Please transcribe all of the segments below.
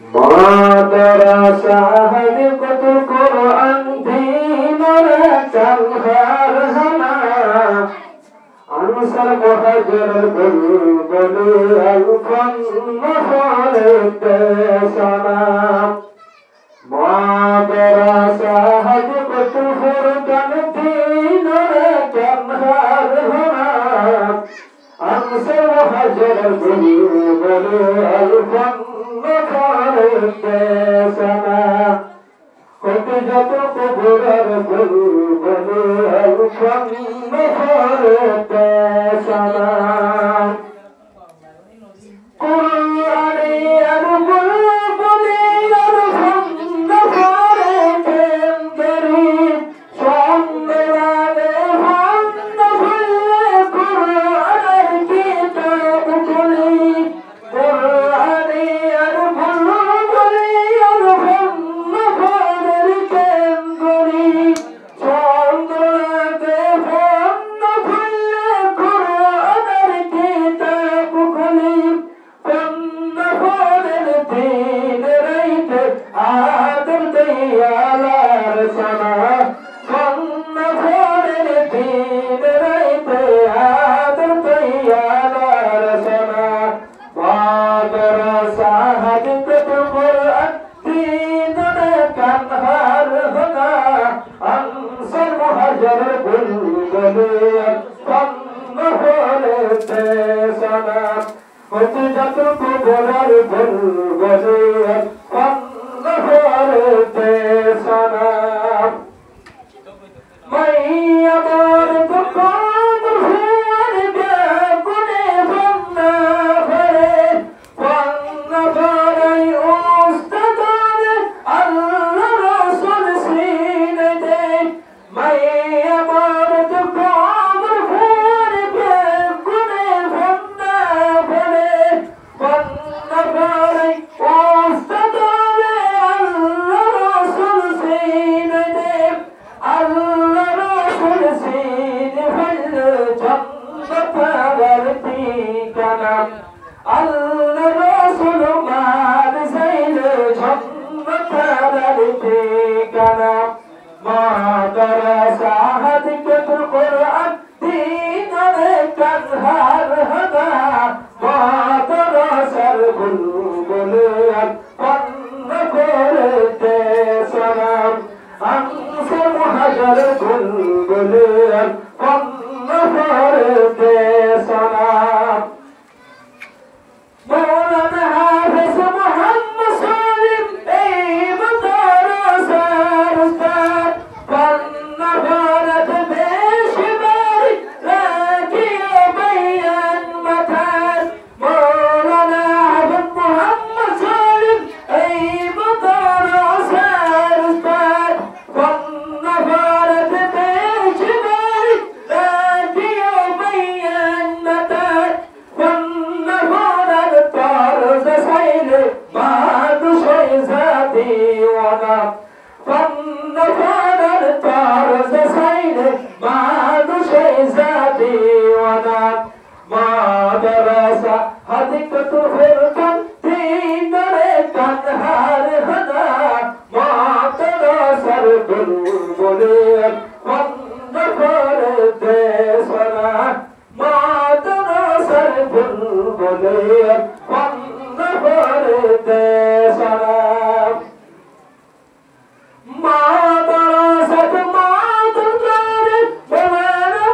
মাদ্রাসা হাদিকত কোরআন দিনের চালহার হানা আনসার মুহাজির বলে আলফান মফালেতে সালাম মাদ্রাসা হাদিকত কোরআন দিনের চালহার হানা আনসার মুহাজির বলে আলফান সালাম কত যত কবরের বলে আলফান মফালেতে সালাম কুরআনে আর বলে আলফান মফালেতে বেরি সম্মেলনে ভান্ড ফুলে কুরআনের কিতাব খুলি কুরআনে আর বলে আলফান মফালেতে বেরি সম্মেলনে ভান্ড ফুলে কুরআনের কিতাব খুলি আদর দয়ালার সানা কন্নফরের দিন রাইতে আদর দয়ালার সানা মাদ্রাসা হাদিকত কোরআন দিনের কানহার হনা আনসার মুহাজির বুলবুলে কন্নফরেতে সানা কত যত কবরের বলে কন্নফরেতে সালাম মাইয়া মোর দুঃখ দুঃখের বেগুনে বন্যা ভরে কন্নফরাই উস্তাদে আল্লাহ রাসূল সিনে দে মাইয়া মোর দুঃখ দুঃখের বেগুনে বন্যা ভরে কন্নফরাই উস্তাদে আল্লাহ রাসূল সিনে দে আল্লাহ রাসূল সিনে ফেল জান্নাত আর ঠিকানা আল্লাহ রাসূল মার সাইল জান্নাত আর ঠিকানা মাদ্রাসা হাদিকত কোরআন দিনের কানহার হানা মাদ্রাসার বুলবুলে কন্নফরেতে সালাম আনসার মুহাজির বুলবুলে কন্নফরেতে সালাম মৌলানা হাফেজ মুহাম্মদ সালিম এই মাদ্রাসার উস্তাদ কন্নফরেতে বেশি বাড়ি রাখিও বয়ান মাথায় মৌলানা হাফেজ মুহাম্মদ সালিম এই মাদ্রাসার উস্তাদ কন্নফরেতে বেশি বাড়ি রাখিও বয়ান মাথায় কন্নফরের তরজ সাইলে মানুষই জাতি ওয়ানা কন্নফরের তরজ সাইলে মানুষই জাতি ওয়ানা মাদ্রাসা হাদিকত কোরআন দিনের কানহার হনা মাদ্রাসার বুলবুলে কন্নফরেতে সালাম মাদ্রাসার বুলবুলে কন্নফরেতে সালাম মাদ্রাসাত মাদ্রাসারে বলে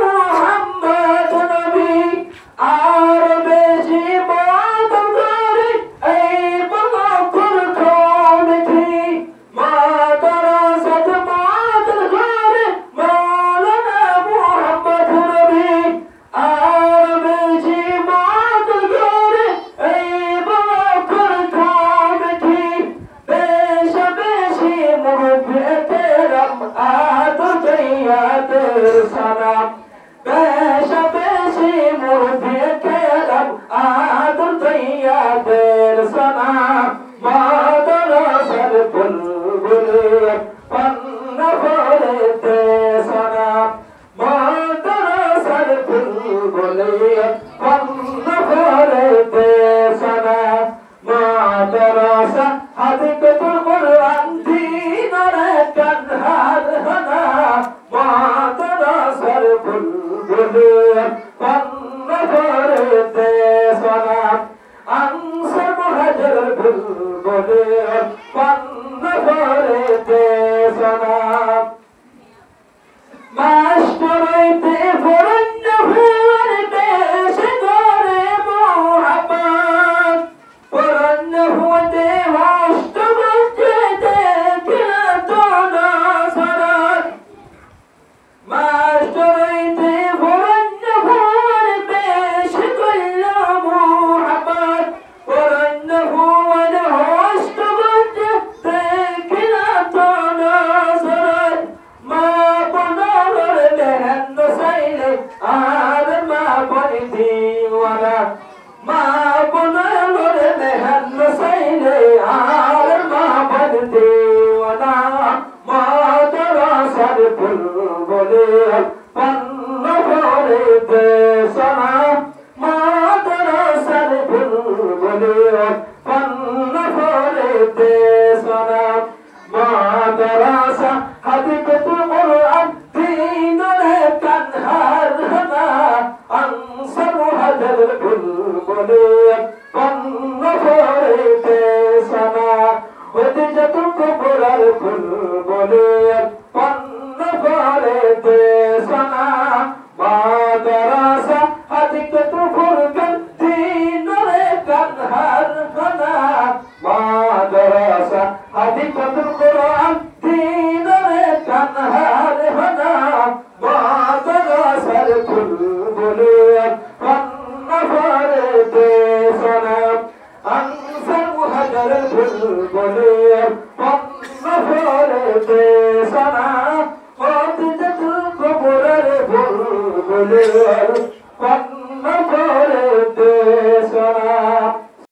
মুহাম্মদ নবী আর বেশি মাদ্রাসারে এই বকুল কমিটি মাদ্রাসাত মাদ্রাসারে মৌলানা মুহাম্মদ নবী আর বেশি মাদ্রাসারে এই বকুল কমিটি বেশি বেশি মুরব্বিয়েরা আদর দয়ালার সালাম বেশি বেশি মুরব্বিয়েরা আদর দয়ালার সালাম মাদ্রাসার বুলবুলে কন্নফরেতে সালাম মাদ্রাসার বুলবুলে কন্নফরেতে সালাম মাদ্রাসা মাদ্রাসা হাদিকাতুল কুরআন দিনারে কানহার হনা মাদ্রাসার বুলবুলে পান্না ভরেতে সালাম আনসার মুহাজির বুলবুলে পান্না ভরেতে সালাম মাস্টারাইতে ফরন্ন ভুয়ার দেশে করে মোহাম্মদ ফরন্ন হুয়াতে মাস্টারাইতে কিরাতো নাসরাত মাস্টারাইতে ফরন্ন ভুয়ার দেশে করে মোহাম্মদ ফরন্ন হুয়ার মাস্টারাইতে কিরাতো নাসরাত মা আর মা বনি দিওয়ানা মা বনালোর মেহন সাইলে আর মা বনি দিওয়ানা মাদ্রাসার বুলবুলে পান্না ভরেতে সালাম মাদ্রাসার বুলবুলে পান্না ভরেতে সালাম মাদ্রাসা হাদিকাতুল কুরআন দিনারে কানহার হনা আনসার মুহাজির বুলবুলে পান্না ভরেতে সালাম ওদিজাতুল কুবরার বুলবুলে পান্না ভরেতে সালাম মাদ্রাসা হাদিকাতুল কুরআন দিনারে কানহার হনা মাদ্রাসা হাদিকাতুল কুরআন দিনারে কানহার হনা মাদ্রাসার বুলবুলে পান্না ভরেতে সালাম আনসার মুহাজির বুলবুলে পান্না ভরেতে সালাম ওদিজাতুল কুবরার বুলবুলে